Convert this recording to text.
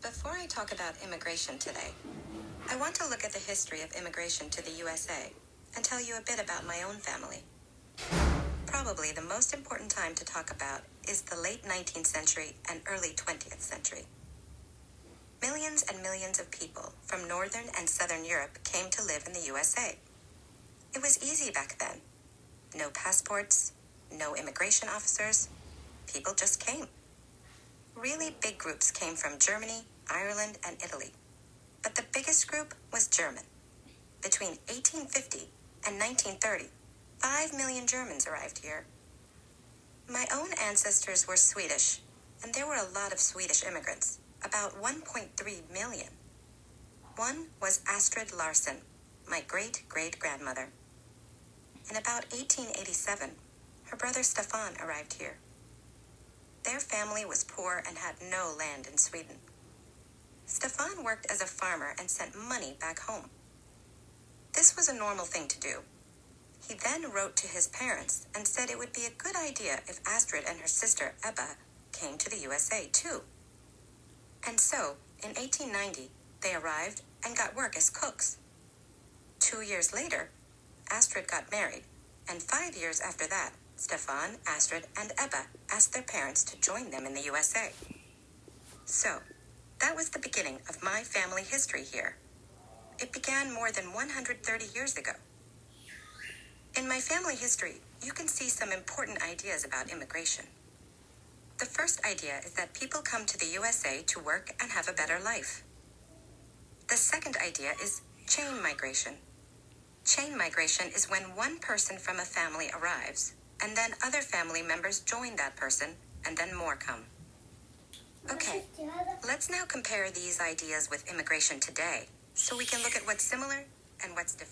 Before I talk about immigration today, I want to look at the history of immigration to the USA and tell you a bit about my own family. Probably the most important time to talk about is the late 19th century and early 20th century. Millions and millions of people from Northern and Southern Europe came to live in the USA. It was easy back then. No passports, no immigration officers. People just came. Really big groups came from Germany, Ireland, and Italy. But the biggest group was German. Between 1850 and 1930, 5 million Germans arrived here. My own ancestors were Swedish, and there were a lot of Swedish immigrants, about 1.3 million. One was Astrid Larsen, my great-great-grandmother. In about 1887, her brother Stefan arrived here. Their family was poor and had no land in Sweden. Stefan worked as a farmer and sent money back home. This was a normal thing to do. He then wrote to his parents and said it would be a good idea if Astrid and her sister Ebba came to the USA too. And so, in 1890, they arrived and got work as cooks. 2 years later, Astrid got married, and 5 years after that, Stefan, Astrid, and Ebba asked their parents to join them in the USA. So, that was the beginning of my family history here. It began more than 130 years ago. In my family history, you can see some important ideas about immigration. The first idea is that people come to the USA to work and have a better life. The second idea is chain migration. Chain migration is when one person from a family arrives, and then other family members join that person, and then more come. Okay, let's now compare these ideas with immigration today, so we can look at what's similar and what's different.